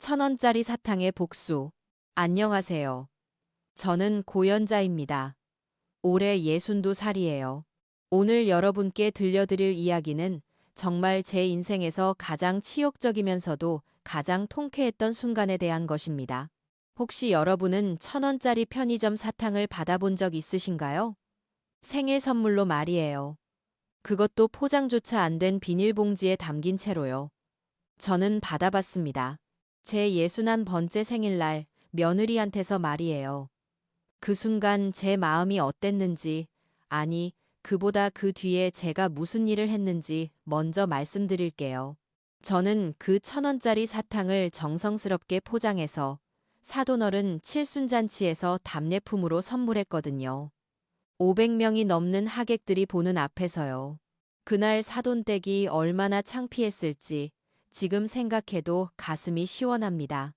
1,000원짜리 사탕의 복수. 안녕하세요. 저는 고연자입니다. 올해 62살이에요. 오늘 여러분께 들려드릴 이야기는 정말 제 인생에서 가장 치욕적이면서도 가장 통쾌했던 순간에 대한 것입니다. 혹시 여러분은 1,000원짜리 편의점 사탕을 받아본 적 있으신가요? 생일 선물로 말이에요. 그것도 포장조차 안 된 비닐봉지에 담긴 채로요. 저는 받아봤습니다. 제 61번째 생일날 며느리한테서 말이에요. 그 순간 제 마음이 어땠는지, 아니, 그보다 그 뒤에 제가 무슨 일을 했는지 먼저 말씀드릴게요. 저는 그 1,000원짜리 사탕을 정성스럽게 포장해서 사돈어른 칠순잔치에서 답례품으로 선물했거든요. 500명이 넘는 하객들이 보는 앞에서요. 그날 사돈댁이 얼마나 창피했을지 지금 생각해도 가슴이 시원합니다.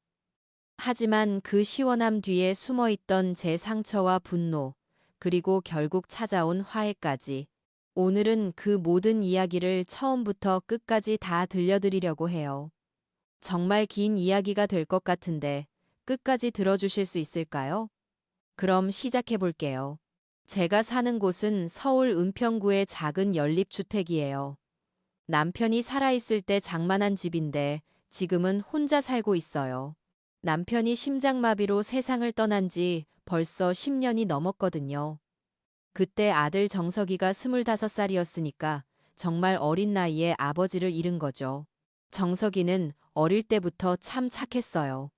하지만 그 시원함 뒤에 숨어있던 제 상처와 분노, 그리고 결국 찾아온 화해까지. 오늘은 그 모든 이야기를 처음부터 끝까지 다 들려드리려고 해요. 정말 긴 이야기가 될 것 같은데 끝까지 들어주실 수 있을까요? 그럼 시작해 볼게요. 제가 사는 곳은 서울 은평구의 작은 연립주택이에요. 남편이 살아있을 때 장만한 집인데 지금은 혼자 살고 있어요. 남편이 심장마비로 세상을 떠난 지 벌써 10년이 넘었거든요. 그때 아들 정석이가 25살이었으니까 정말 어린 나이에 아버지를 잃은 거죠. 정석이는 어릴 때부터 참 착했어요.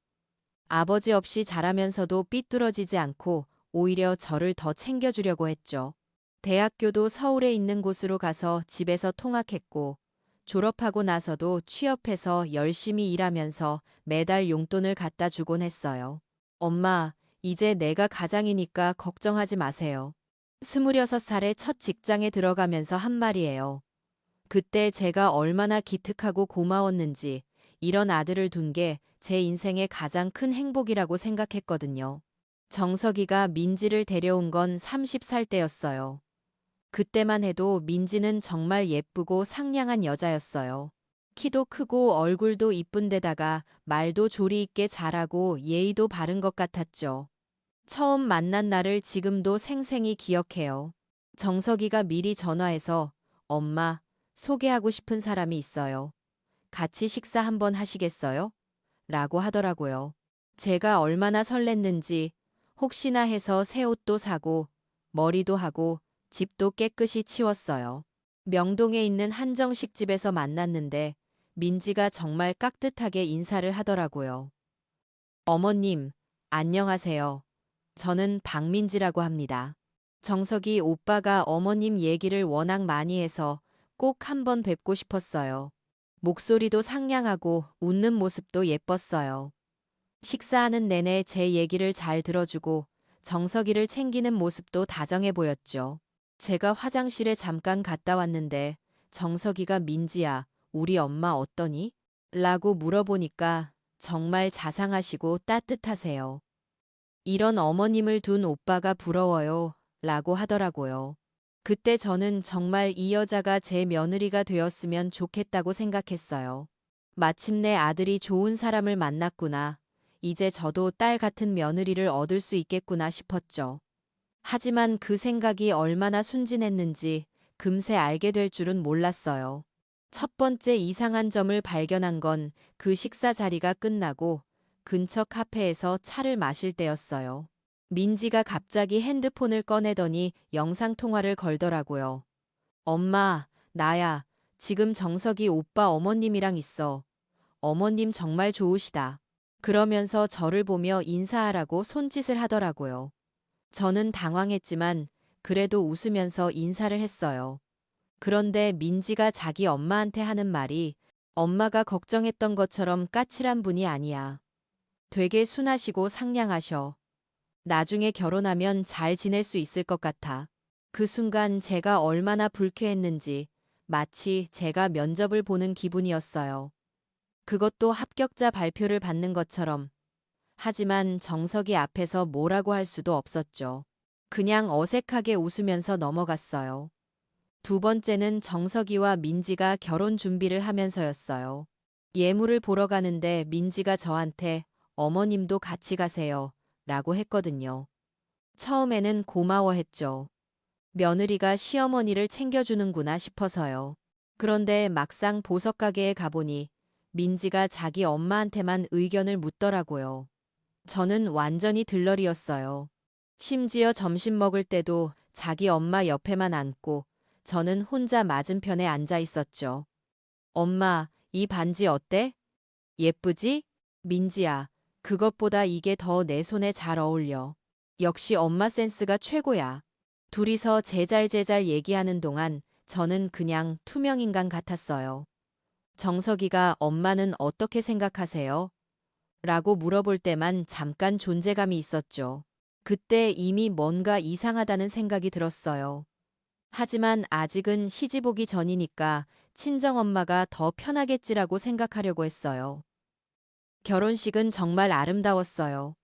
아버지 없이 자라면서도 삐뚤어지지 않고 오히려 저를 더 챙겨주려고 했죠. 대학교도 서울에 있는 곳으로 가서 집에서 통학했고, 졸업하고 나서도 취업해서 열심히 일하면서 매달 용돈을 갖다 주곤 했어요. 엄마, 이제 내가 가장이니까 걱정하지 마세요. 26살에 첫 직장에 들어가면서 한 말이에요. 그때 제가 얼마나 기특하고 고마웠는지, 이런 아들을 둔 게 제 인생의 가장 큰 행복이라고 생각했거든요. 정석이가 민지를 데려온 건 30살 때였어요. 그때만 해도 민지는 정말 예쁘고 상냥한 여자였어요. 키도 크고 얼굴도 이쁜 데다가 말도 조리 있게 잘하고 예의도 바른 것 같았죠. 처음 만난 날을 지금도 생생히 기억해요. 정석이가 미리 전화해서 엄마, 소개하고 싶은 사람이 있어요. 같이 식사 한번 하시겠어요? 라고 하더라고요. 제가 얼마나 설렜는지 혹시나 해서 새 옷도 사고 머리도 하고 집도 깨끗이 치웠어요. 명동에 있는 한정식집에서 만났는데 민지가 정말 깍듯하게 인사를 하더라고요. 어머님, 안녕하세요. 저는 박민지라고 합니다. 정석이 오빠가 어머님 얘기를 워낙 많이 해서 꼭 한번 뵙고 싶었어요. 목소리도 상냥하고 웃는 모습도 예뻤어요. 식사하는 내내 제 얘기를 잘 들어주고 정석이를 챙기는 모습도 다정해 보였죠. 제가 화장실에 잠깐 갔다 왔는데 정석이가 민지야, 우리 엄마 어떠니? 라고 물어보니까 정말 자상하시고 따뜻하세요. 이런 어머님을 둔 오빠가 부러워요. 라고 하더라고요. 그때 저는 정말 이 여자가 제 며느리가 되었으면 좋겠다고 생각했어요. 마침내 아들이 좋은 사람을 만났구나. 이제 저도 딸 같은 며느리를 얻을 수 있겠구나 싶었죠. 하지만 그 생각이 얼마나 순진했는지 금세 알게 될 줄은 몰랐어요. 첫 번째 이상한 점을 발견한 건 그 식사 자리가 끝나고 근처 카페에서 차를 마실 때였어요. 민지가 갑자기 핸드폰을 꺼내더니 영상통화를 걸더라고요. 엄마, 나야. 지금 정석이 오빠 어머님이랑 있어. 어머님 정말 좋으시다. 그러면서 저를 보며 인사하라고 손짓을 하더라고요. 저는 당황했지만 그래도 웃으면서 인사를 했어요. 그런데 민지가 자기 엄마한테 하는 말이 엄마가 걱정했던 것처럼 까칠한 분이 아니야. 되게 순하시고 상냥하셔. 나중에 결혼하면 잘 지낼 수 있을 것 같아. 그 순간 제가 얼마나 불쾌했는지 마치 제가 면접을 보는 기분이었어요. 그것도 합격자 발표를 받는 것처럼. 하지만 정석이 앞에서 뭐라고 할 수도 없었죠. 그냥 어색하게 웃으면서 넘어갔어요. 두 번째는 정석이와 민지가 결혼 준비를 하면서였어요. 예물을 보러 가는데 민지가 저한테 어머님도 같이 가세요. 라고 했거든요. 처음에는 고마워했죠. 며느리가 시어머니를 챙겨주는구나 싶어서요. 그런데 막상 보석가게에 가보니 민지가 자기 엄마한테만 의견을 묻더라고요. 저는 완전히 들러리였어요. 심지어 점심 먹을 때도 자기 엄마 옆에만 앉고 저는 혼자 맞은편에 앉아 있었죠. 엄마, 이 반지 어때? 예쁘지? 민지야, 그것보다 이게 더 내 손에 잘 어울려. 역시 엄마 센스가 최고야. 둘이서 제잘제잘 얘기하는 동안 저는 그냥 투명인간 같았어요. 정석이가 엄마는 어떻게 생각하세요? 라고 물어볼 때만 잠깐 존재감이 있었죠. 그때 이미 뭔가 이상하다는 생각이 들었어요. 하지만 아직은 시집 오기 전이니까 친정엄마가 더 편하겠지라고 생각하려고 했어요. 결혼식은 정말 아름다웠어요.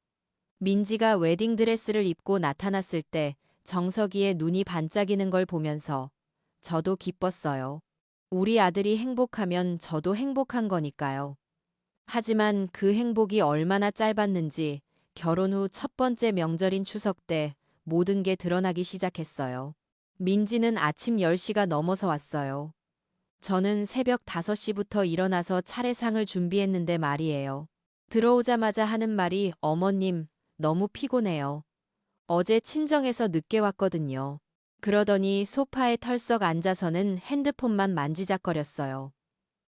민지가 웨딩드레스를 입고 나타났을 때 정석이의 눈이 반짝이는 걸 보면서 저도 기뻤어요. 우리 아들이 행복하면 저도 행복한 거니까요. 하지만 그 행복이 얼마나 짧았는지 결혼 후 첫 번째 명절인 추석 때 모든 게 드러나기 시작했어요. 민지는 아침 10시가 넘어서 왔어요. 저는 새벽 5시부터 일어나서 차례상을 준비했는데 말이에요. 들어오자마자 하는 말이 어머님, 너무 피곤해요. 어제 친정에서 늦게 왔거든요. 그러더니 소파에 털썩 앉아서는 핸드폰만 만지작거렸어요.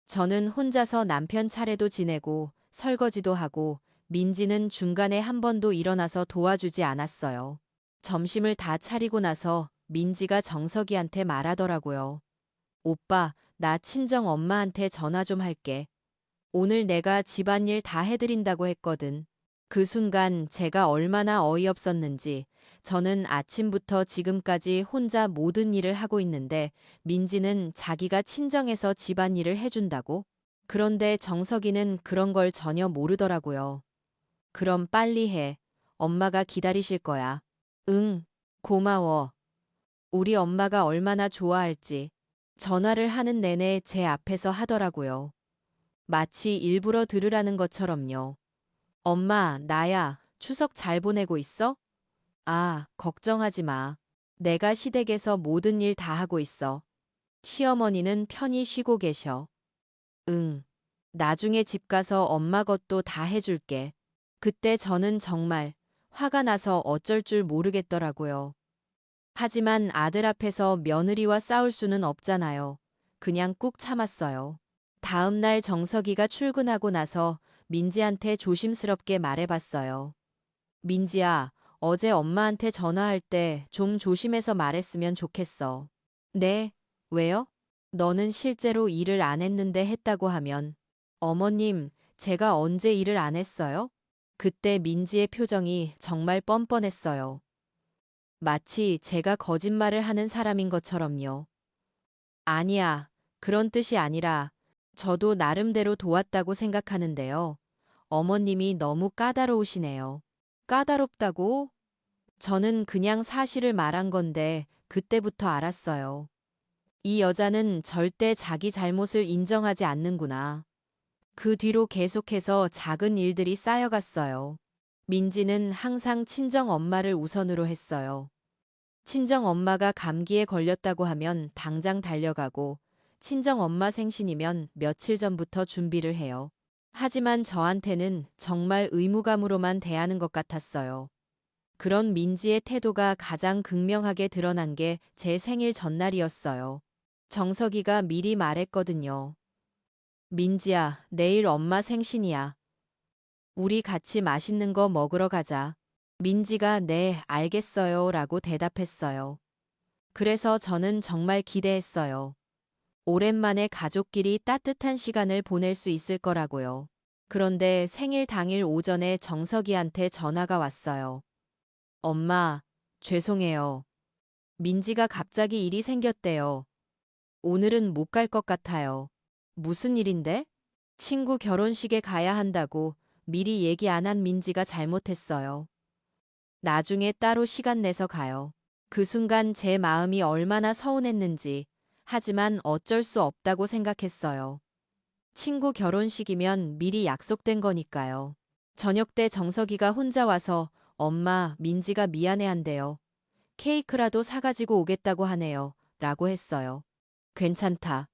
저는 혼자서 남편 차례도 지내고 설거지도 하고 민지는 중간에 한 번도 일어나서 도와주지 않았어요. 점심을 다 차리고 나서 민지가 정석이한테 말하더라고요. 오빠, 나 친정 엄마한테 전화 좀 할게. 오늘 내가 집안일 다 해드린다고 했거든. 그 순간 제가 얼마나 어이없었는지 저는 아침부터 지금까지 혼자 모든 일을 하고 있는데 민지는 자기가 친정에서 집안일을 해준다고? 그런데 정석이는 그런 걸 전혀 모르더라고요. 그럼 빨리 해. 엄마가 기다리실 거야. 응, 고마워. 우리 엄마가 얼마나 좋아할지. 전화를 하는 내내 제 앞에서 하더라고요. 마치 일부러 들으라는 것처럼요. 엄마, 나야. 추석 잘 보내고 있어? 아, 걱정하지 마. 내가 시댁에서 모든 일 다 하고 있어. 시어머니는 편히 쉬고 계셔. 응. 나중에 집 가서 엄마 것도 다 해줄게. 그때 저는 정말 화가 나서 어쩔 줄 모르겠더라고요. 하지만 아들 앞에서 며느리와 싸울 수는 없잖아요. 그냥 꾹 참았어요. 다음 날 정석이가 출근하고 나서 민지한테 조심스럽게 말해봤어요. 민지야, 어제 엄마한테 전화할 때 좀 조심해서 말했으면 좋겠어. 네, 왜요? 너는 실제로 일을 안 했는데 했다고 하면. 어머님, 제가 언제 일을 안 했어요? 그때 민지의 표정이 정말 뻔뻔했어요. 마치 제가 거짓말을 하는 사람인 것처럼요. 아니야, 그런 뜻이 아니라 저도 나름대로 도왔다고 생각하는데요. 어머님이 너무 까다로우시네요. 까다롭다고? 저는 그냥 사실을 말한 건데 그때부터 알았어요. 이 여자는 절대 자기 잘못을 인정하지 않는구나. 그 뒤로 계속해서 작은 일들이 쌓여갔어요. 민지는 항상 친정 엄마를 우선으로 했어요. 친정 엄마가 감기에 걸렸다고 하면 당장 달려가고 친정 엄마 생신이면 며칠 전부터 준비를 해요. 하지만 저한테는 정말 의무감으로만 대하는 것 같았어요. 그런 민지의 태도가 가장 극명하게 드러난 게 제 생일 전날이었어요. 정석이가 미리 말했거든요. 민지야, 내일 엄마 생신이야. 우리 같이 맛있는 거 먹으러 가자. 민지가 네, 알겠어요 라고 대답했어요. 그래서 저는 정말 기대했어요. 오랜만에 가족끼리 따뜻한 시간을 보낼 수 있을 거라고요. 그런데 생일 당일 오전에 정석이한테 전화가 왔어요. 엄마, 죄송해요. 민지가 갑자기 일이 생겼대요. 오늘은 못 갈 것 같아요. 무슨 일인데? 친구 결혼식에 가야 한다고 미리 얘기 안 한 민지가 잘못했어요. 나중에 따로 시간 내서 가요. 그 순간 제 마음이 얼마나 서운했는지, 하지만 어쩔 수 없다고 생각했어요. 친구 결혼식이면 미리 약속된 거니까요. 저녁 때 정석이가 혼자 와서 엄마, 민지가 미안해한대요. 케이크라도 사가지고 오겠다고 하네요. 라고 했어요. 괜찮다.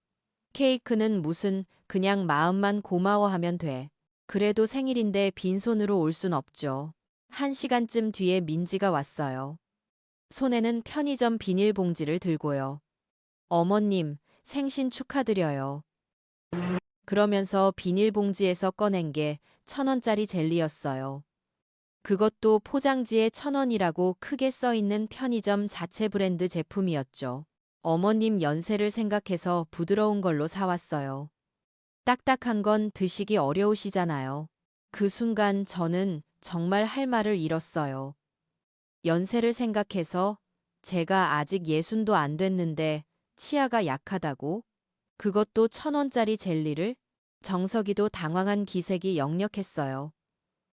케이크는 무슨 그냥 마음만 고마워하면 돼. 그래도 생일인데 빈손으로 올 순 없죠. 1시간쯤 뒤에 민지가 왔어요. 손에는 편의점 비닐봉지를 들고요. 어머님, 생신 축하드려요. 그러면서 비닐봉지에서 꺼낸 게 1,000원짜리 젤리였어요. 그것도 포장지에 1,000원이라고 크게 써 있는 편의점 자체 브랜드 제품이었죠. 어머님 연세를 생각해서 부드러운 걸로 사왔어요. 딱딱한 건 드시기 어려우시잖아요. 그 순간 저는 정말 할 말을 잃었어요. 연세를 생각해서 제가 아직 60도 안 됐는데 치아가 약하다고? 그것도 1,000원짜리 젤리를? 정석이도 당황한 기색이 역력했어요.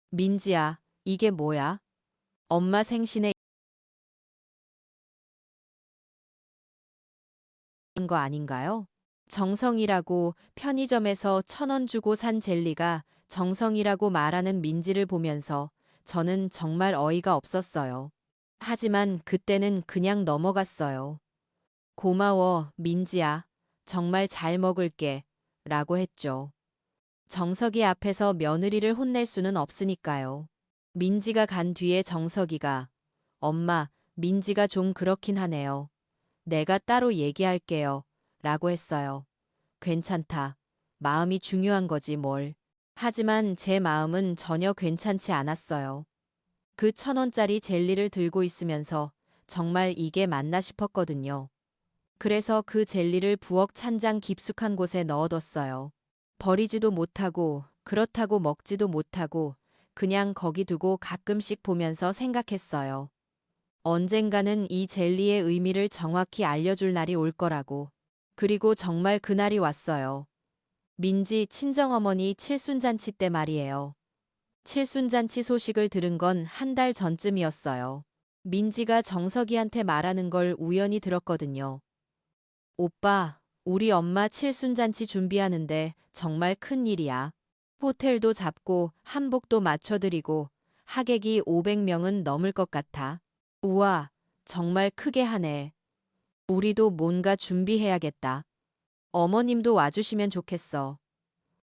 민지야, 이게 뭐야? 엄마 생신에 이런 거 아닌가요? 정성이라고 편의점에서 1,000원 주고 산 젤리가 정성이라고 말하는 민지를 보면서 저는 정말 어이가 없었어요. 하지만 그때는 그냥 넘어갔어요. 고마워, 민지야. 정말 잘 먹을게. 라고 했죠. 정석이 앞에서 며느리를 혼낼 수는 없으니까요. 민지가 간 뒤에 정석이가 엄마, 민지가 좀 그렇긴 하네요. 내가 따로 얘기할게요. 라고 했어요. 괜찮다. 마음이 중요한 거지 뭘. 하지만 제 마음은 전혀 괜찮지 않았어요. 그 1,000원짜리 젤리를 들고 있으면서 정말 이게 맞나 싶었거든요. 그래서 그 젤리를 부엌 찬장 깊숙한 곳에 넣어뒀어요. 버리지도 못하고 그렇다고 먹지도 못하고 그냥 거기 두고 가끔씩 보면서 생각했어요. 언젠가는 이 젤리의 의미를 정확히 알려줄 날이 올 거라고. 그리고 정말 그날이 왔어요. 민지 친정어머니 칠순잔치 때 말이에요. 칠순잔치 소식을 들은 건 한 달 전쯤이었어요. 민지가 정석이한테 말하는 걸 우연히 들었거든요. 오빠, 우리 엄마 칠순잔치 준비하는데 정말 큰일이야. 호텔도 잡고 한복도 맞춰드리고 하객이 500명은 넘을 것 같아. 우와, 정말 크게 하네. 우리도 뭔가 준비해야겠다. 어머님도 와주시면 좋겠어.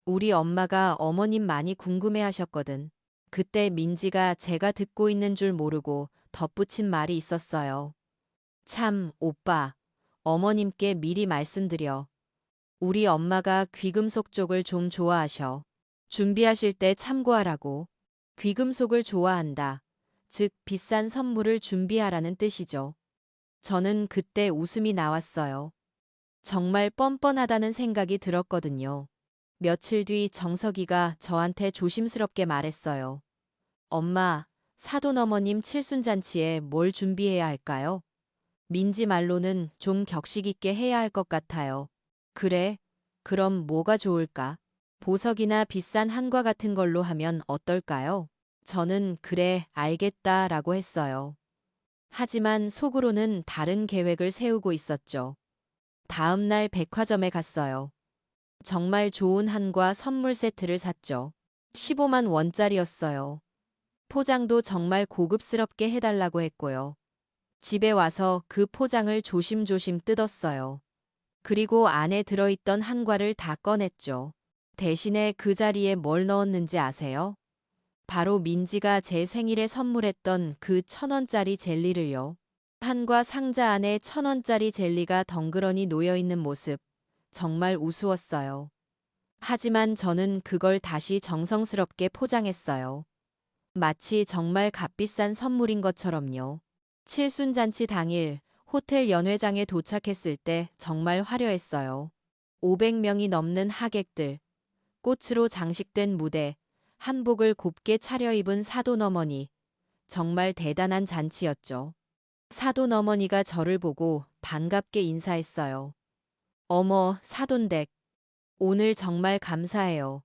우리 엄마가 어머님 많이 궁금해하셨거든. 그때 민지가 제가 듣고 있는 줄 모르고 덧붙인 말이 있었어요. 참, 오빠. 어머님께 미리 말씀드려. 우리 엄마가 귀금속 쪽을 좀 좋아하셔. 준비하실 때 참고하라고. 귀금속을 좋아한다. 즉, 비싼 선물을 준비하라는 뜻이죠. 저는 그때 웃음이 나왔어요. 정말 뻔뻔하다는 생각이 들었거든요. 며칠 뒤 정석이가 저한테 조심스럽게 말했어요. 엄마, 사돈어머님 칠순잔치에 뭘 준비해야 할까요? 민지 말로는 좀 격식 있게 해야 할 것 같아요. 그래? 그럼 뭐가 좋을까? 보석이나 비싼 한과 같은 걸로 하면 어떨까요? 저는 그래, 알겠다 라고 했어요. 하지만 속으로는 다른 계획을 세우고 있었죠. 다음 날 백화점에 갔어요. 정말 좋은 한과 선물 세트를 샀죠. 15만 원짜리였어요. 포장도 정말 고급스럽게 해달라고 했고요. 집에 와서 그 포장을 조심조심 뜯었어요. 그리고 안에 들어있던 한과를 다 꺼냈죠. 대신에 그 자리에 뭘 넣었는지 아세요? 바로 민지가 제 생일에 선물했던 그 1,000원짜리 젤리를요. 한과 상자 안에 1,000원짜리 젤리가 덩그러니 놓여있는 모습. 정말 우스웠어요. 하지만 저는 그걸 다시 정성스럽게 포장했어요. 마치 정말 값비싼 선물인 것처럼요. 칠순잔치 당일 호텔 연회장에 도착했을 때 정말 화려했어요. 500명이 넘는 하객들, 꽃으로 장식된 무대, 한복을 곱게 차려입은 사돈어머니. 정말 대단한 잔치였죠. 사돈어머니가 저를 보고 반갑게 인사했어요. 어머, 사돈댁. 오늘 정말 감사해요.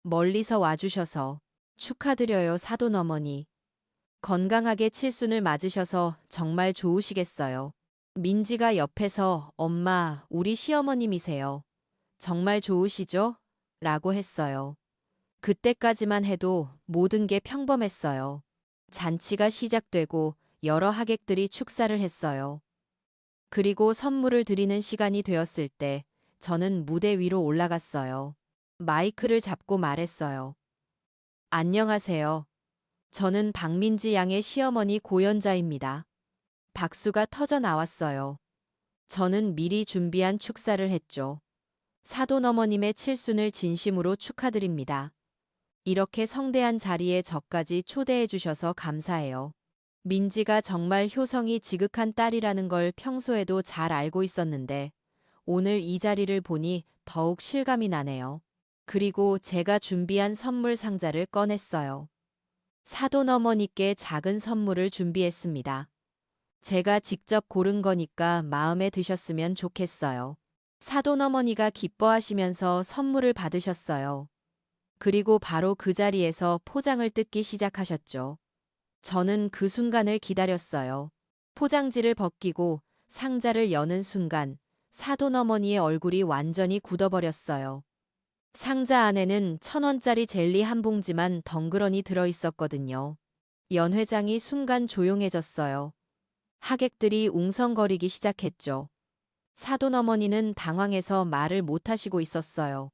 멀리서 와주셔서 축하드려요, 사돈어머니. 건강하게 칠순을 맞으셔서 정말 좋으시겠어요. 민지가 옆에서 엄마, 우리 시어머님이세요. 정말 좋으시죠? 라고 했어요. 그때까지만 해도 모든 게 평범했어요. 잔치가 시작되고 여러 하객들이 축사를 했어요. 그리고 선물을 드리는 시간이 되었을 때 저는 무대 위로 올라갔어요. 마이크를 잡고 말했어요. 안녕하세요. 저는 박민지 양의 시어머니 고연자입니다. 박수가 터져 나왔어요. 저는 미리 준비한 축사를 했죠. 사돈어머님의 칠순을 진심으로 축하드립니다. 이렇게 성대한 자리에 저까지 초대해 주셔서 감사해요. 민지가 정말 효성이 지극한 딸이라는 걸 평소에도 잘 알고 있었는데 오늘 이 자리를 보니 더욱 실감이 나네요. 그리고 제가 준비한 선물 상자를 꺼냈어요. 사돈어머니께 작은 선물을 준비했습니다. 제가 직접 고른 거니까 마음에 드셨으면 좋겠어요. 사돈어머니가 기뻐하시면서 선물을 받으셨어요. 그리고 바로 그 자리에서 포장을 뜯기 시작하셨죠. 저는 그 순간을 기다렸어요. 포장지를 벗기고 상자를 여는 순간 사돈어머니의 얼굴이 완전히 굳어버렸어요. 상자 안에는 1,000원짜리 젤리 한 봉지만 덩그러니 들어있었거든요. 연 회장이 순간 조용해졌어요. 하객들이 웅성거리기 시작했죠. 사돈어머니는 당황해서 말을 못하시고 있었어요.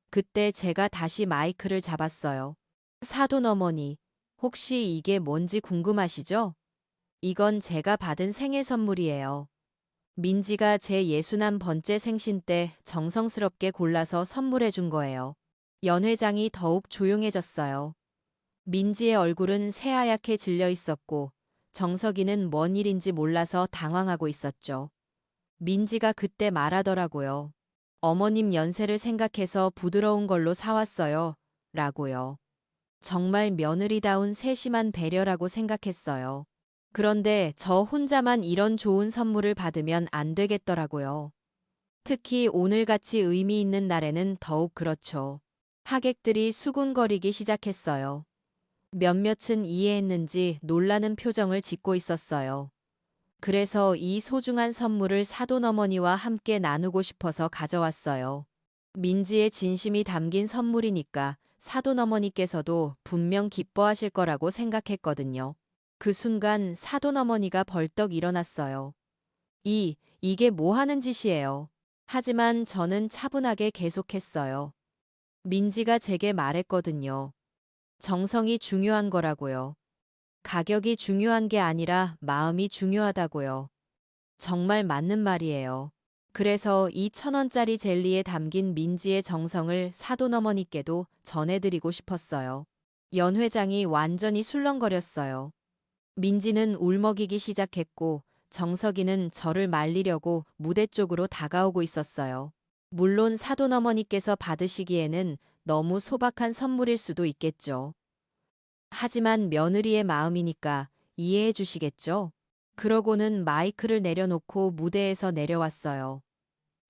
그때 제가 다시 마이크를 잡았어요. 사돈어머니, 혹시 이게 뭔지 궁금하시죠? 이건 제가 받은 생일 선물이에요. 민지가 제 61번째 생신 때 정성스럽게 골라서 선물해 준 거예요. 연 회장이 더욱 조용해졌어요. 민지의 얼굴은 새하얗게 질려 있었고 정석이는 뭔 일인지 몰라서 당황하고 있었죠. 민지가 그때 말하더라고요. 어머님 연세를 생각해서 부드러운 걸로 사왔어요. 라고요. 정말 며느리다운 세심한 배려라고 생각했어요. 그런데 저 혼자만 이런 좋은 선물을 받으면 안 되겠더라고요. 특히 오늘같이 의미 있는 날에는 더욱 그렇죠. 하객들이 수군거리기 시작했어요. 몇몇은 이해했는지 놀라는 표정을 짓고 있었어요. 그래서 이 소중한 선물을 사돈어머니와 함께 나누고 싶어서 가져왔어요. 민지의 진심이 담긴 선물이니까 사돈어머니께서도 분명 기뻐하실 거라고 생각했거든요. 그 순간 사돈어머니가 벌떡 일어났어요. 이게 뭐 하는 짓이에요. 하지만 저는 차분하게 계속했어요. 민지가 제게 말했거든요. 정성이 중요한 거라고요. 가격이 중요한 게 아니라 마음이 중요하다고요. 정말 맞는 말이에요. 그래서 이 1,000원짜리 젤리에 담긴 민지의 정성을 사돈어머니께도 전해드리고 싶었어요. 연 회장이 완전히 술렁거렸어요. 민지는 울먹이기 시작했고 정석이는 저를 말리려고 무대 쪽으로 다가오고 있었어요. 물론 사돈어머니께서 받으시기에는 너무 소박한 선물일 수도 있겠죠. 하지만 며느리의 마음이니까 이해해 주시겠죠? 그러고는 마이크를 내려놓고 무대에서 내려왔어요.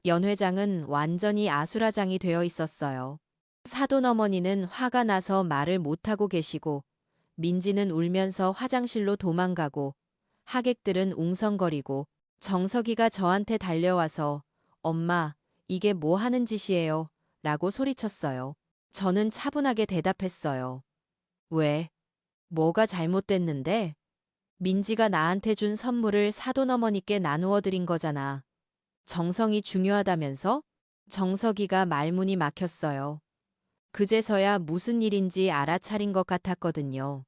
연 회장은 완전히 아수라장이 되어 있었어요. 사돈어머니는 화가 나서 말을 못하고 계시고 민지는 울면서 화장실로 도망가고 하객들은 웅성거리고 정석이가 저한테 달려와서 엄마, 이게 뭐 하는 짓이에요? 라고 소리쳤어요. 저는 차분하게 대답했어요. 왜? 뭐가 잘못됐는데? 민지가 나한테 준 선물을 사돈어머니께 나누어 드린 거잖아. 정성이 중요하다면서? 정석이가 말문이 막혔어요. 그제서야 무슨 일인지 알아차린 것 같았거든요.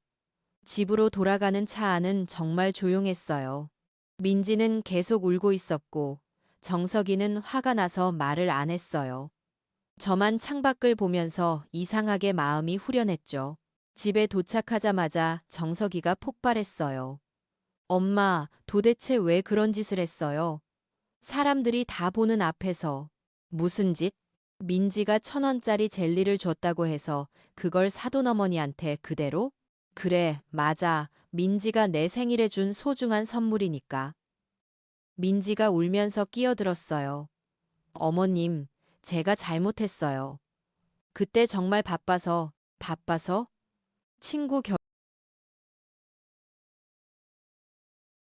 집으로 돌아가는 차 안은 정말 조용했어요. 민지는 계속 울고 있었고 정석이는 화가 나서 말을 안 했어요. 저만 창밖을 보면서 이상하게 마음이 후련했죠. 집에 도착하자마자 정석이가 폭발했어요. 엄마, 도대체 왜 그런 짓을 했어요? 사람들이 다 보는 앞에서. 무슨 짓? 민지가 1,000원짜리 젤리를 줬다고 해서 그걸 사돈어머니한테 그대로? 그래, 맞아. 민지가 내 생일에 준 소중한 선물이니까. 민지가 울면서 끼어들었어요. 어머님, 제가 잘못했어요. 그때 정말 바빠서 친구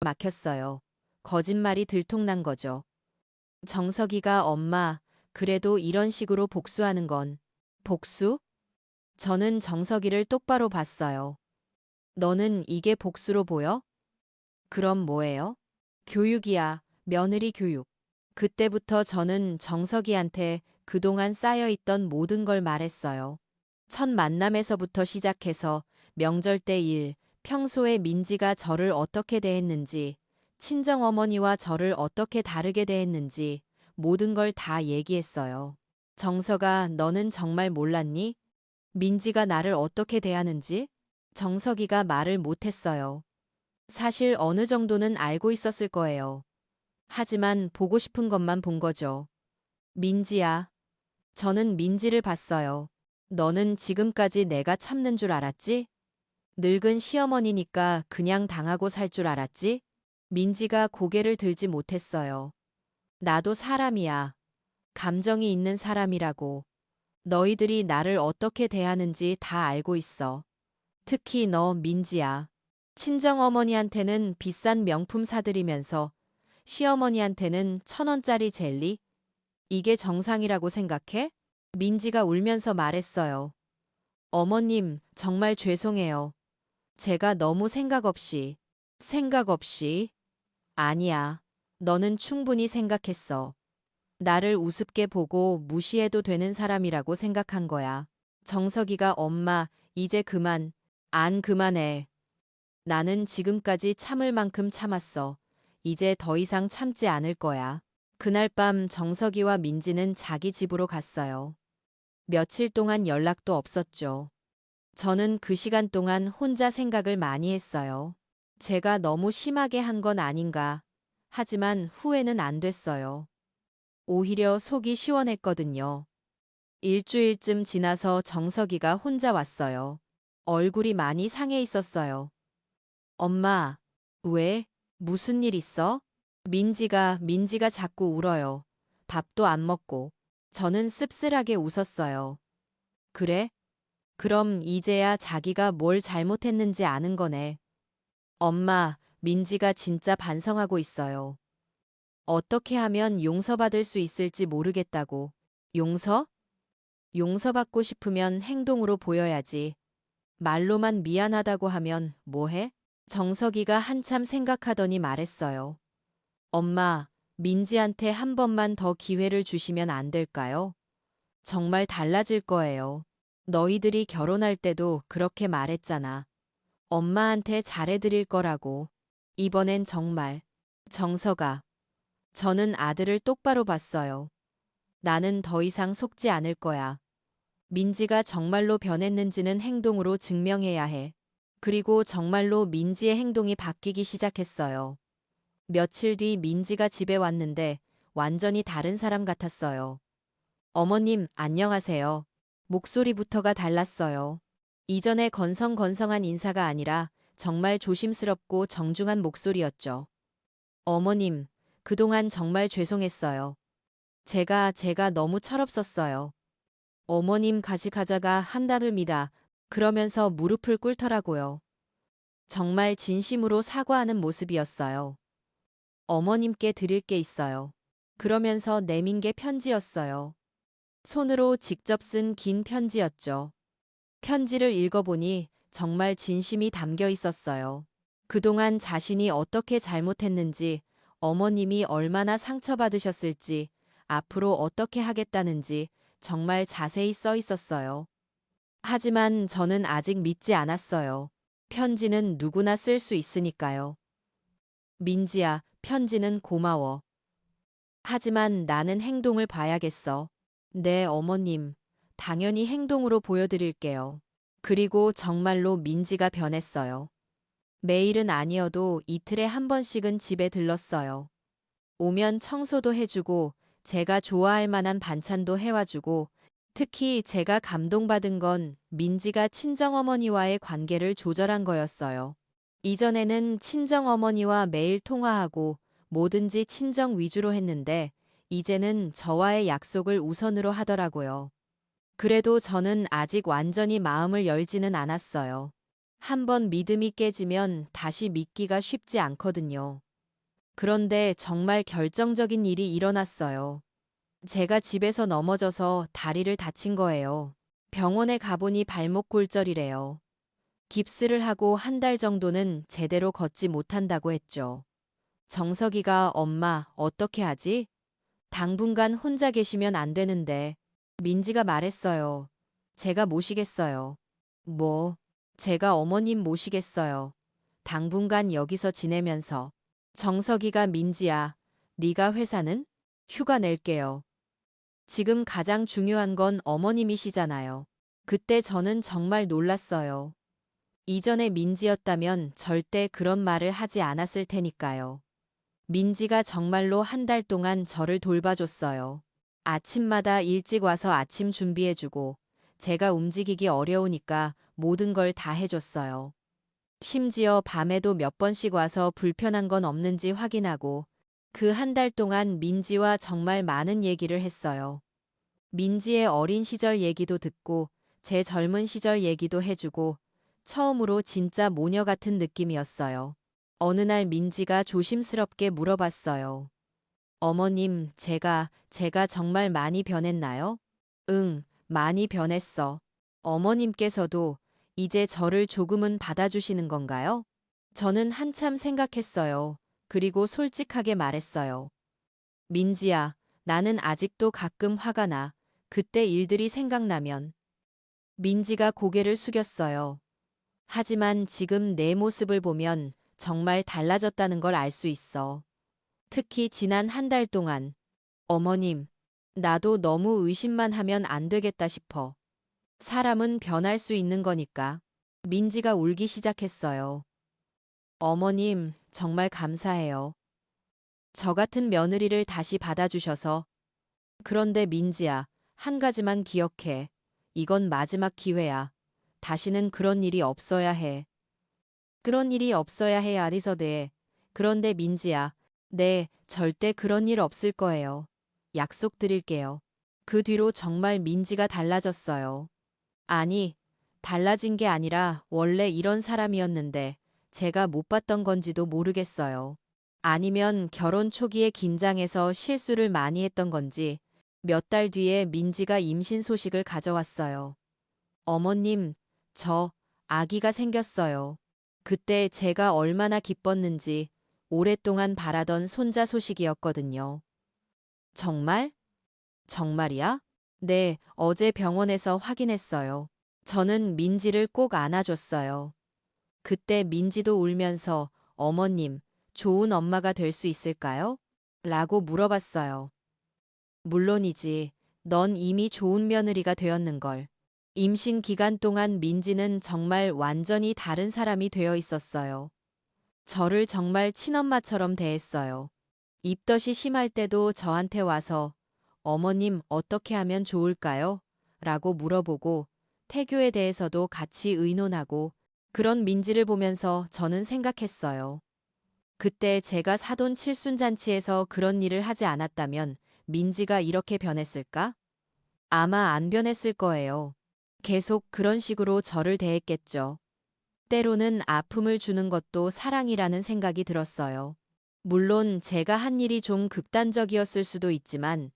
막혔어요. 거짓말이 들통난 거죠. 정석이가 엄마, 그래도 이런 식으로 복수하는 건 복수? 저는 정석이를 똑바로 봤어요. 너는 이게 복수로 보여? 그럼 뭐예요? 교육이야, 며느리 교육. 그때부터 저는 정석이한테 그동안 쌓여있던 모든 걸 말했어요. 첫 만남에서부터 시작해서 명절 때 일, 평소에 민지가 저를 어떻게 대했는지, 친정어머니와 저를 어떻게 다르게 대했는지 모든 걸 다 얘기했어요. 정석아, 너는 정말 몰랐니? 민지가 나를 어떻게 대하는지? 정석이가 말을 못했어요. 사실 어느 정도는 알고 있었을 거예요. 하지만 보고 싶은 것만 본 거죠. 민지야. 저는 민지를 봤어요. 너는 지금까지 내가 참는 줄 알았지? 늙은 시어머니니까 그냥 당하고 살 줄 알았지? 민지가 고개를 들지 못했어요. 나도 사람이야. 감정이 있는 사람이라고. 너희들이 나를 어떻게 대하는지 다 알고 있어. 특히 너 민지야. 친정어머니한테는 비싼 명품 사들이면서 시어머니한테는 1,000원짜리 젤리? 이게 정상이라고 생각해? 민지가 울면서 말했어요. 어머님, 정말 죄송해요. 제가 너무 생각 없이. 생각 없이? 아니야. 너는 충분히 생각했어. 나를 우습게 보고 무시해도 되는 사람이라고 생각한 거야. 정석이가 엄마, 이제 그만. 안 그만해. 나는 지금까지 참을 만큼 참았어. 이제 더 이상 참지 않을 거야. 그날 밤 정석이와 민지는 자기 집으로 갔어요. 며칠 동안 연락도 없었죠. 저는 그 시간 동안 혼자 생각을 많이 했어요. 제가 너무 심하게 한 건 아닌가. 하지만 후회는 안 됐어요. 오히려 속이 시원했거든요. 일주일쯤 지나서 정석이가 혼자 왔어요. 얼굴이 많이 상해 있었어요. 엄마, 왜? 무슨 일 있어? 민지가 자꾸 울어요. 밥도 안 먹고. 저는 씁쓸하게 웃었어요. 그래? 그럼 이제야 자기가 뭘 잘못했는지 아는 거네. 엄마, 민지가 진짜 반성하고 있어요. 어떻게 하면 용서받을 수 있을지 모르겠다고. 용서? 용서받고 싶으면 행동으로 보여야지. 말로만 미안하다고 하면 뭐해? 정석이가 한참 생각하더니 말했어요. 엄마, 민지한테 한 번만 더 기회를 주시면 안 될까요? 정말 달라질 거예요. 너희들이 결혼할 때도 그렇게 말했잖아. 엄마한테 잘해드릴 거라고. 이번엔 정말. 정석아. 저는 아들을 똑바로 봤어요. 나는 더 이상 속지 않을 거야. 민지가 정말로 변했는지는 행동으로 증명해야 해. 그리고 정말로 민지의 행동이 바뀌기 시작했어요. 며칠 뒤 민지가 집에 왔는데 완전히 다른 사람 같았어요. 어머님, 안녕하세요. 목소리부터가 달랐어요. 이전의 건성건성한 인사가 아니라 정말 조심스럽고 정중한 목소리였죠. 어머님, 그동안 정말 죄송했어요. 제가 너무 철없었어요. 어머님 가지가자가 한달입니다. 그러면서 무릎을 꿇더라고요. 정말 진심으로 사과하는 모습이었어요. 어머님께 드릴 게 있어요. 그러면서 내민 게 편지였어요. 손으로 직접 쓴 긴 편지였죠. 편지를 읽어보니 정말 진심이 담겨 있었어요. 그동안 자신이 어떻게 잘못했는지, 어머님이 얼마나 상처받으셨을지, 앞으로 어떻게 하겠다는지 정말 자세히 써 있었어요. 하지만 저는 아직 믿지 않았어요. 편지는 누구나 쓸 수 있으니까요. 민지야, 편지는 고마워. 하지만 나는 행동을 봐야겠어. 네, 어머님. 당연히 행동으로 보여드릴게요. 그리고 정말로 민지가 변했어요. 매일은 아니어도 이틀에 한 번씩은 집에 들렀어요. 오면 청소도 해주고, 제가 좋아할 만한 반찬도 해와주고, 특히 제가 감동받은 건 민지가 친정어머니와의 관계를 조절한 거였어요. 이전에는 친정어머니와 매일 통화하고 뭐든지 친정 위주로 했는데, 이제는 저와의 약속을 우선으로 하더라고요. 그래도 저는 아직 완전히 마음을 열지는 않았어요. 한번 믿음이 깨지면 다시 믿기가 쉽지 않거든요. 그런데 정말 결정적인 일이 일어났어요. 제가 집에서 넘어져서 다리를 다친 거예요. 병원에 가보니 발목 골절이래요. 깁스를 하고 한 달 정도는 제대로 걷지 못한다고 했죠. 정석이가 엄마, 어떻게 하지? 당분간 혼자 계시면 안 되는데. 민지가 말했어요. 제가 모시겠어요. 뭐, 제가 어머님 모시겠어요. 당분간 여기서 지내면서. 정석이가 민지야, 네가 회사는? 휴가 낼게요. 지금 가장 중요한 건 어머님이시잖아요. 그때 저는 정말 놀랐어요. 이전에 민지였다면 절대 그런 말을 하지 않았을 테니까요. 민지가 정말로 한 달 동안 저를 돌봐줬어요. 아침마다 일찍 와서 아침 준비해주고, 제가 움직이기 어려우니까 모든 걸 다 해줬어요. 심지어 밤에도 몇 번씩 와서 불편한 건 없는지 확인하고, 그 한 달 동안 민지와 정말 많은 얘기를 했어요. 민지의 어린 시절 얘기도 듣고, 제 젊은 시절 얘기도 해주고, 처음으로 진짜 모녀 같은 느낌이었어요. 어느 날 민지가 조심스럽게 물어봤어요. 어머님, 제가 정말 많이 변했나요? 응, 많이 변했어. 어머님께서도 이제 저를 조금은 받아주시는 건가요? 저는 한참 생각했어요. 그리고 솔직하게 말했어요. 민지야, 나는 아직도 가끔 화가 나. 그때 일들이 생각나면. 민지가 고개를 숙였어요. 하지만 지금 내 모습을 보면 정말 달라졌다는 걸 알 수 있어. 특히 지난 한 달 동안. 어머님, 나도 너무 의심만 하면 안 되겠다 싶어. 사람은 변할 수 있는 거니까. 민지가 울기 시작했어요. 어머님, 정말 감사해요. 저 같은 며느리를 다시 받아주셔서. 그런데 민지야, 한 가지만 기억해. 이건 마지막 기회야. 다시는 그런 일이 없어야 해. 그런 일이 없어야 해, 아리서드에. 그런데 민지야, 네, 절대 그런 일 없을 거예요. 약속드릴게요. 그 뒤로 정말 민지가 달라졌어요. 아니, 달라진 게 아니라 원래 이런 사람이었는데 제가 못 봤던 건지도 모르겠어요. 아니면 결혼 초기에 긴장해서 실수를 많이 했던 건지 몇 달 뒤에 민지가 임신 소식을 가져왔어요. 어머님, 저 아기가 생겼어요. 그때 제가 얼마나 기뻤는지 오랫동안 바라던 손자 소식이었거든요. 정말? 정말이야? 네, 어제 병원에서 확인했어요. 저는 민지를 꼭 안아줬어요. 그때 민지도 울면서 어머님, 좋은 엄마가 될 수 있을까요? 라고 물어봤어요. 물론이지. 넌 이미 좋은 며느리가 되었는걸. 임신 기간 동안 민지는 정말 완전히 다른 사람이 되어 있었어요. 저를 정말 친엄마처럼 대했어요. 입덧이 심할 때도 저한테 와서 어머님 어떻게 하면 좋을까요? 라고 물어보고 태교에 대해서도 같이 의논하고 그런 민지를 보면서 저는 생각했어요. 그때 제가 사돈 칠순잔치에서 그런 일을 하지 않았다면 민지가 이렇게 변했을까? 아마 안 변했을 거예요. 계속 그런 식으로 저를 대했겠죠. 때로는 아픔을 주는 것도 사랑이라는 생각이 들었어요. 물론 제가 한 일이 좀 극단적이었을 수도 있지만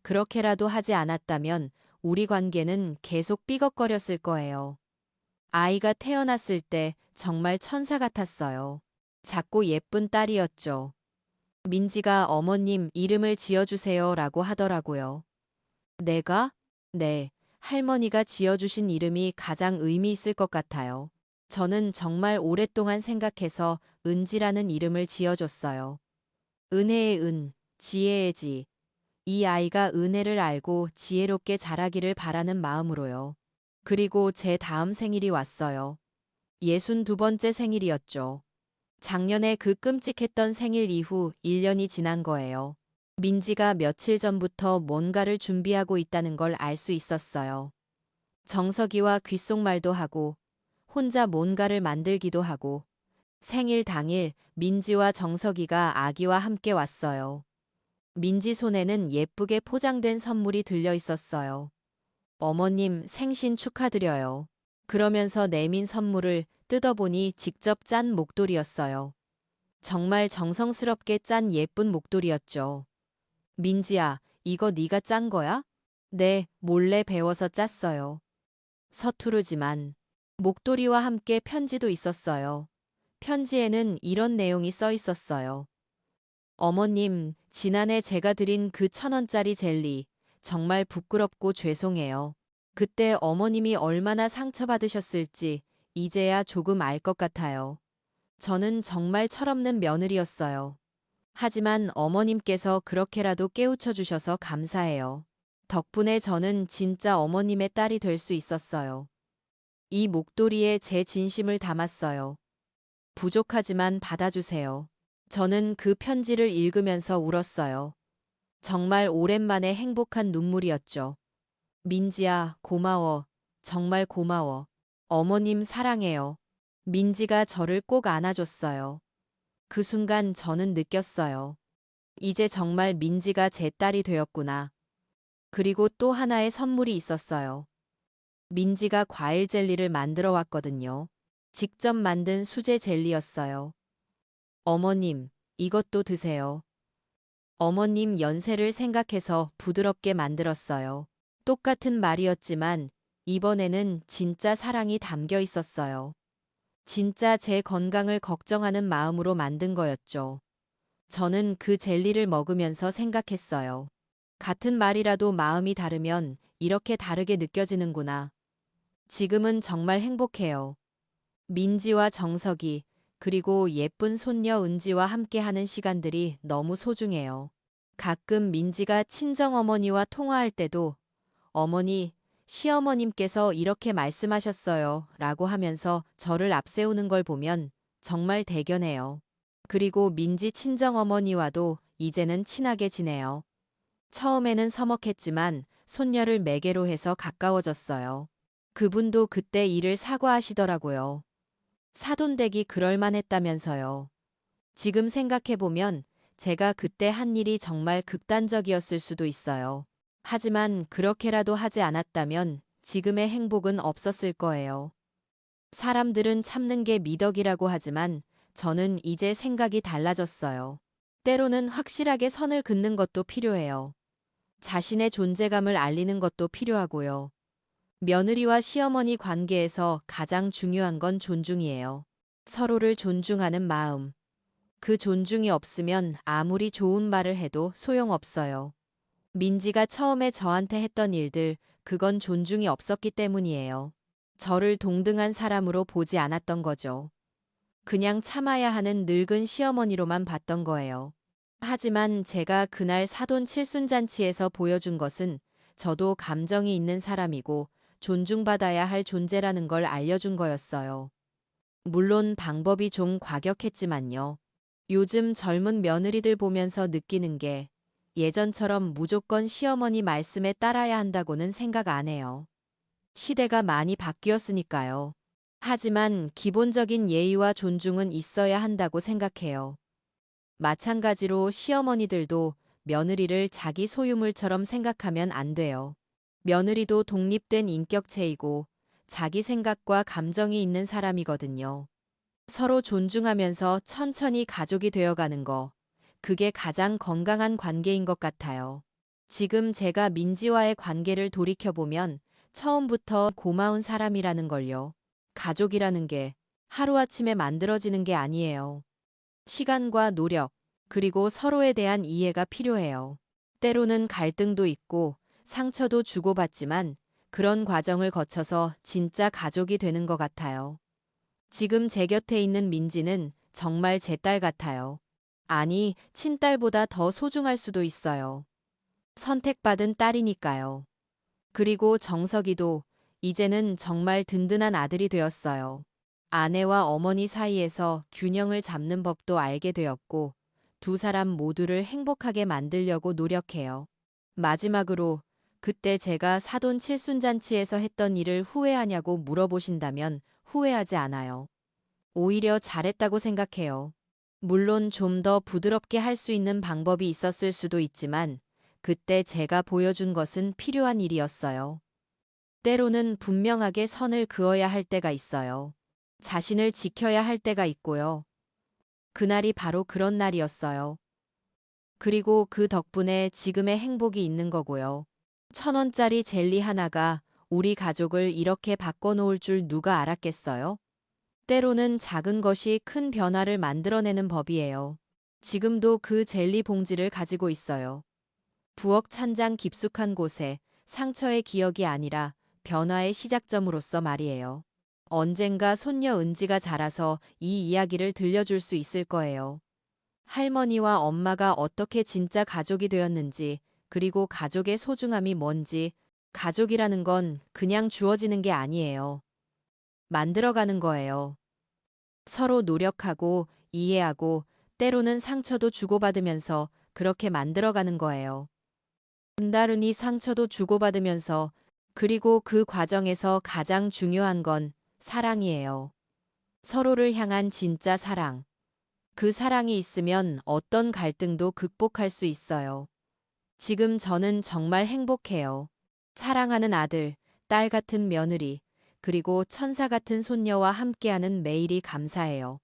그렇게라도 하지 않았다면 우리 관계는 계속 삐걱거렸을 거예요. 아이가 태어났을 때 정말 천사 같았어요. 작고 예쁜 딸이었죠. 민지가 어머님 이름을 지어주세요 라고 하더라고요. 내가? 네, 할머니가 지어주신 이름이 가장 의미 있을 것 같아요. 저는 정말 오랫동안 생각해서 은지라는 이름을 지어줬어요. 은혜의 은, 지혜의 지. 이 아이가 은혜를 알고 지혜롭게 자라기를 바라는 마음으로요. 그리고 제 다음 생일이 왔어요. 62번째 생일이었죠. 작년에 그 끔찍했던 생일 이후 1년이 지난 거예요. 민지가 며칠 전부터 뭔가를 준비하고 있다는 걸 알 수 있었어요. 정석이와 귓속말도 하고 혼자 뭔가를 만들기도 하고 생일 당일 민지와 정석이가 아기와 함께 왔어요. 민지 손에는 예쁘게 포장된 선물이 들려 있었어요. 어머님 생신 축하드려요. 그러면서 내민 선물을 뜯어보니 직접 짠 목도리였어요. 정말 정성스럽게 짠 예쁜 목도리였죠. 민지야, 이거 네가 짠 거야? 네, 몰래 배워서 짰어요. 서투르지만 목도리와 함께 편지도 있었어요. 편지에는 이런 내용이 써 있었어요. 어머님, 지난해 제가 드린 그 1,000원짜리 젤리, 정말 부끄럽고 죄송해요. 그때 어머님이 얼마나 상처받으셨을지 이제야 조금 알 것 같아요. 저는 정말 철없는 며느리였어요. 하지만 어머님께서 그렇게라도 깨우쳐 주셔서 감사해요. 덕분에 저는 진짜 어머님의 딸이 될 수 있었어요. 이 목도리에 제 진심을 담았어요. 부족하지만 받아주세요. 저는 그 편지를 읽으면서 울었어요. 정말 오랜만에 행복한 눈물이었죠. 민지야, 고마워. 정말 고마워. 어머님 사랑해요. 민지가 저를 꼭 안아줬어요. 그 순간 저는 느꼈어요. 이제 정말 민지가 제 딸이 되었구나. 그리고 또 하나의 선물이 있었어요. 민지가 과일 젤리를 만들어 왔거든요. 직접 만든 수제 젤리였어요. 어머님, 이것도 드세요. 어머님 연세를 생각해서 부드럽게 만들었어요. 똑같은 말이었지만 이번에는 진짜 사랑이 담겨 있었어요. 진짜 제 건강을 걱정하는 마음으로 만든 거였죠. 저는 그 젤리를 먹으면서 생각했어요. 같은 말이라도 마음이 다르면 이렇게 다르게 느껴지는구나. 지금은 정말 행복해요. 민지와 정석이, 그리고 예쁜 손녀 은지와 함께하는 시간들이 너무 소중해요. 가끔 민지가 친정어머니와 통화할 때도 어머니, 시어머님께서 이렇게 말씀하셨어요 라고 하면서 저를 앞세우는 걸 보면 정말 대견해요. 그리고 민지 친정어머니와도 이제는 친하게 지내요. 처음에는 서먹했지만 손녀를 매개로 해서 가까워졌어요. 그분도 그때 일을 사과하시더라고요. 사돈댁이 그럴만했다면서요. 지금 생각해보면 제가 그때 한 일이 정말 극단적이었을 수도 있어요. 하지만 그렇게라도 하지 않았다면 지금의 행복은 없었을 거예요. 사람들은 참는 게 미덕이라고 하지만 저는 이제 생각이 달라졌어요. 때로는 확실하게 선을 긋는 것도 필요해요. 자신의 존재감을 알리는 것도 필요하고요. 며느리와 시어머니 관계에서 가장 중요한 건 존중이에요. 서로를 존중하는 마음. 그 존중이 없으면 아무리 좋은 말을 해도 소용없어요. 민지가 처음에 저한테 했던 일들, 그건 존중이 없었기 때문이에요. 저를 동등한 사람으로 보지 않았던 거죠. 그냥 참아야 하는 늙은 시어머니로만 봤던 거예요. 하지만 제가 그날 사돈 칠순잔치에서 보여준 것은 저도 감정이 있는 사람이고 존중받아야 할 존재라는 걸 알려준 거였어요. 물론 방법이 좀 과격했지만요. 요즘 젊은 며느리들 보면서 느끼는 게 예전처럼 무조건 시어머니 말씀에 따라야 한다고는 생각 안 해요. 시대가 많이 바뀌었으니까요. 하지만 기본적인 예의와 존중은 있어야 한다고 생각해요. 마찬가지로 시어머니들도 며느리를 자기 소유물처럼 생각하면 안 돼요. 며느리도 독립된 인격체이고 자기 생각과 감정이 있는 사람이거든요. 서로 존중하면서 천천히 가족이 되어가는 거, 그게 가장 건강한 관계인 것 같아요. 지금 제가 민지와의 관계를 돌이켜보면 처음부터 고마운 사람이라는 걸요. 가족이라는 게 하루아침에 만들어지는 게 아니에요. 시간과 노력, 그리고 서로에 대한 이해가 필요해요. 때로는 갈등도 있고 상처도 주고받지만 그런 과정을 거쳐서 진짜 가족이 되는 것 같아요. 지금 제 곁에 있는 민지는 정말 제 딸 같아요. 아니, 친딸보다 더 소중할 수도 있어요. 선택받은 딸이니까요. 그리고 정석이도 이제는 정말 든든한 아들이 되었어요. 아내와 어머니 사이에서 균형을 잡는 법도 알게 되었고, 두 사람 모두를 행복하게 만들려고 노력해요. 마지막으로, 그때 제가 사돈 칠순잔치에서 했던 일을 후회하냐고 물어보신다면 후회하지 않아요. 오히려 잘했다고 생각해요. 물론 좀 더 부드럽게 할 수 있는 방법이 있었을 수도 있지만, 그때 제가 보여준 것은 필요한 일이었어요. 때로는 분명하게 선을 그어야 할 때가 있어요. 자신을 지켜야 할 때가 있고요. 그날이 바로 그런 날이었어요. 그리고 그 덕분에 지금의 행복이 있는 거고요. 1,000원짜리 젤리 하나가 우리 가족을 이렇게 바꿔놓을 줄 누가 알았겠어요? 때로는 작은 것이 큰 변화를 만들어내는 법이에요. 지금도 그 젤리 봉지를 가지고 있어요. 부엌 찬장 깊숙한 곳에 상처의 기억이 아니라 변화의 시작점으로서 말이에요. 언젠가 손녀 은지가 자라서 이 이야기를 들려줄 수 있을 거예요. 할머니와 엄마가 어떻게 진짜 가족이 되었는지, 그리고 가족의 소중함이 뭔지, 가족이라는 건 그냥 주어지는 게 아니에요. 만들어가는 거예요. 서로 노력하고, 이해하고, 때로는 상처도 주고받으면서 그렇게 만들어가는 거예요. 따르니 상처도 주고받으면서, 그리고 그 과정에서 가장 중요한 건 사랑이에요. 서로를 향한 진짜 사랑. 그 사랑이 있으면 어떤 갈등도 극복할 수 있어요. 지금 저는 정말 행복해요. 사랑하는 아들, 딸 같은 며느리, 그리고 천사 같은 손녀와 함께하는 매일이 감사해요.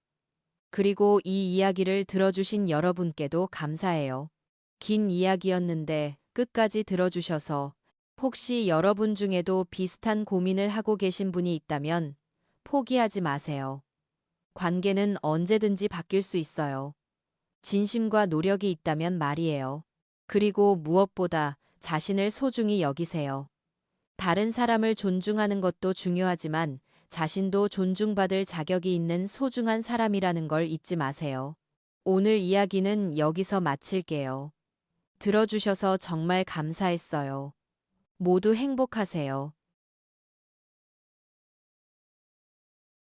그리고 이 이야기를 들어주신 여러분께도 감사해요. 긴 이야기였는데 끝까지 들어주셔서 혹시 여러분 중에도 비슷한 고민을 하고 계신 분이 있다면 포기하지 마세요. 관계는 언제든지 바뀔 수 있어요. 진심과 노력이 있다면 말이에요. 그리고 무엇보다 자신을 소중히 여기세요. 다른 사람을 존중하는 것도 중요하지만 자신도 존중받을 자격이 있는 소중한 사람이라는 걸 잊지 마세요. 오늘 이야기는 여기서 마칠게요. 들어주셔서 정말 감사했어요. 모두 행복하세요.